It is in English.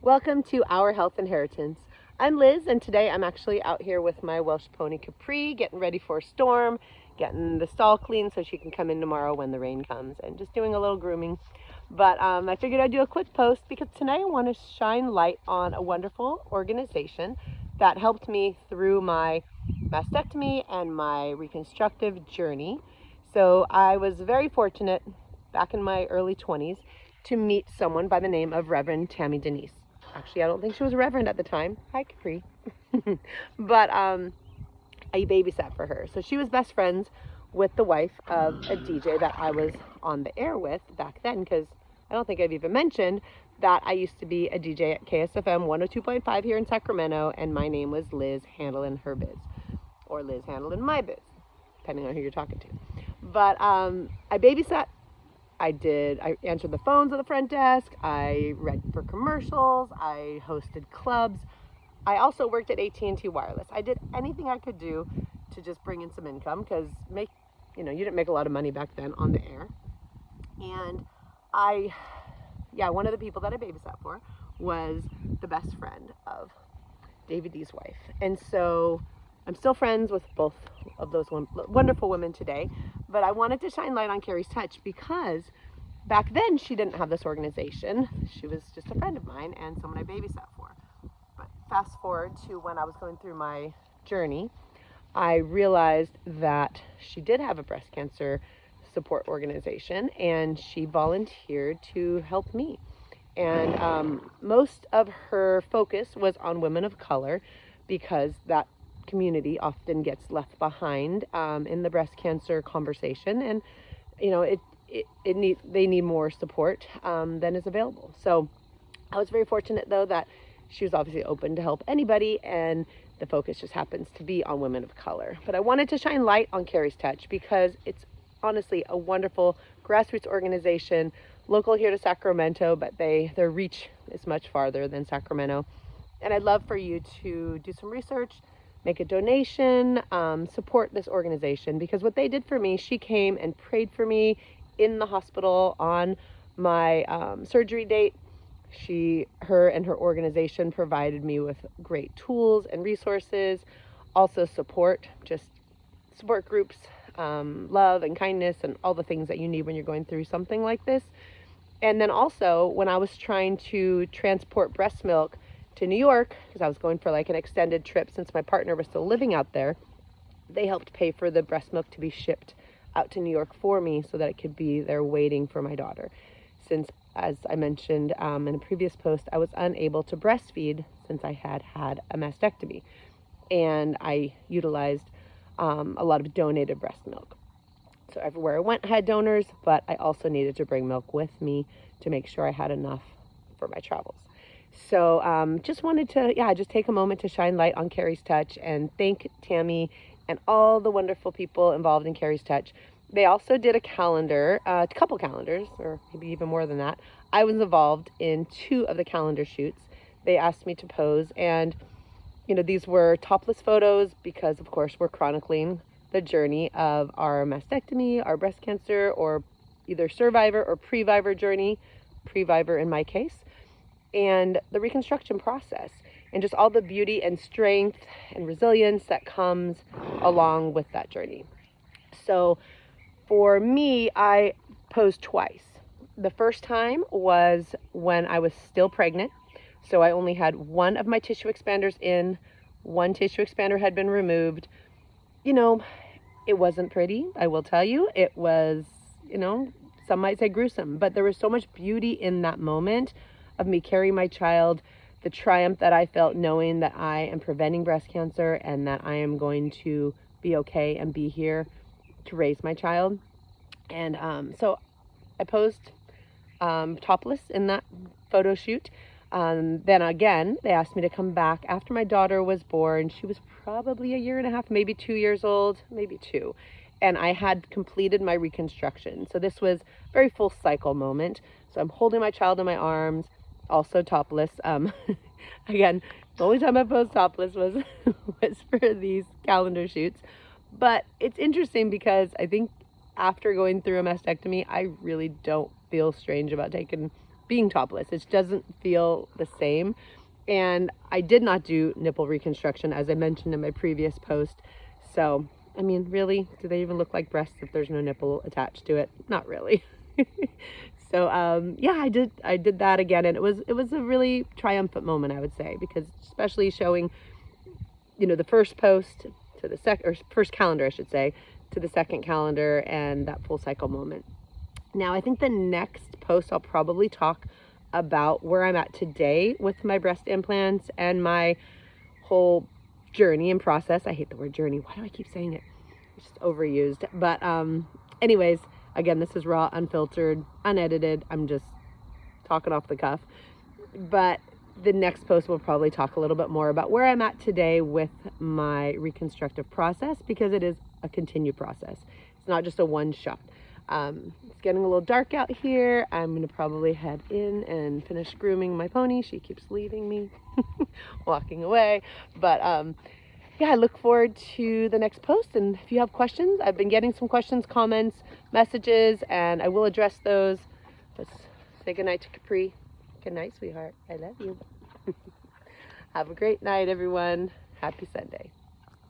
Welcome to Our Health Inheritance. I'm Liz, and today I'm actually out here with my Welsh pony Capri, getting ready for a storm, getting the stall clean so she can come in tomorrow when the rain comes, and just doing a little grooming. But I figured I'd do a quick post because tonight I want to shine light on a wonderful organization that helped me through my mastectomy and my reconstructive journey. So I was very fortunate back in my early 20s to meet someone by the name of Reverend Tammy Denise. Actually, I don't think she was a reverend at the time. Hi, Capri. But I babysat for her. So she was best friends with the wife of a DJ that I was on the air with back then, because I don't think I've even mentioned that I used to be a DJ at KSFM 102.5 here in Sacramento, and my name was Liz Handlin' Her Biz, or Liz Handlin' My Biz, depending on who you're talking to. But I babysat. I answered the phones at the front desk, I read for commercials, I hosted clubs. I also worked at AT&T Wireless. I did anything I could do to just bring in some income, because you didn't make a lot of money back then on the air. And one of the people that I babysat for was the best friend of David D's wife. And so I'm still friends with both of those wonderful women today, but I wanted to shine light on Carrie's Touch because back then she didn't have this organization. She was just a friend of mine and someone I babysat for. But fast forward to when I was going through my journey, I realized that she did have a breast cancer support organization, and she volunteered to help me. And most of her focus was on women of color, because that community often gets left behind in the breast cancer conversation, and they need more support than is available. So I was very fortunate, though, that she was obviously open to help anybody, and the focus just happens to be on women of color. But I wanted to shine light on Carrie's Touch because it's honestly a wonderful grassroots organization, local here to Sacramento, but their reach is much farther than Sacramento. And I'd love for you to do some research, make a donation, support this organization, because what they did for me, she came and prayed for me in the hospital on my surgery date. Her and her organization provided me with great tools and resources, also support groups, love and kindness, and all the things that you need when you're going through something like this. And then also, when I was trying to transport breast milk to New York, because I was going for like an extended trip since my partner was still living out there, they helped pay for the breast milk to be shipped out to New York for me so that it could be there waiting for my daughter. Since, as I mentioned in a previous post, I was unable to breastfeed since I had a mastectomy, and I utilized a lot of donated breast milk. So everywhere I went I had donors, but I also needed to bring milk with me to make sure I had enough for my travels. So just wanted to, just take a moment to shine light on Carrie's Touch and thank Tammy and all the wonderful people involved in Carrie's Touch. They also did a couple calendars, or maybe even more than that. I was involved in 2 of the calendar shoots. They asked me to pose, and these were topless photos because, of course, we're chronicling the journey of our mastectomy, our breast cancer, or either survivor or previvor journey, previvor in my case, and the reconstruction process, and just all the beauty and strength and resilience that comes along with that journey. So for me, I posed twice. The first time was when I was still pregnant. So I only had one of my tissue expanders in. One tissue expander had been removed. It wasn't pretty, I will tell you. It was, some might say gruesome, but there was so much beauty in that moment of me carrying my child, the triumph that I felt knowing that I am preventing breast cancer and that I am going to be okay and be here to raise my child. And so I posed topless in that photo shoot. Then again, they asked me to come back after my daughter was born. She was probably 1.5 years, maybe 2 years old, maybe 2. And I had completed my reconstruction. So this was a very full cycle moment. So I'm holding my child in my arms, also topless. Again, the only time I posed topless was for these calendar shoots. But it's interesting because I think after going through a mastectomy, I really don't feel strange about being topless. It doesn't feel the same. And I did not do nipple reconstruction, as I mentioned in my previous post. So, I mean, really, do they even look like breasts if there's no nipple attached to it? Not really. So, yeah, I did that again, and it was a really triumphant moment, I would say, because especially showing, you know, the first post to the first calendar, I should say, to the second calendar, and that full cycle moment. Now, I think the next post I'll probably talk about where I'm at today with my breast implants and my whole journey and process. I hate the word journey. Why do I keep saying it? It's just overused. But anyways, again, this is raw, unfiltered, unedited. I'm just talking off the cuff. But the next post will probably talk a little bit more about where I'm at today with my reconstructive process, because it is a continued process. It's not just a one shot. It's getting a little dark out here. I'm going to probably head in and finish grooming my pony. She keeps leaving me, walking away. But yeah, I look forward to the next post. And if you have questions, I've been getting some questions, comments, messages, and I will address those. Let's say goodnight to Capri. Good night, sweetheart. I love you. Have a great night, everyone. Happy Sunday.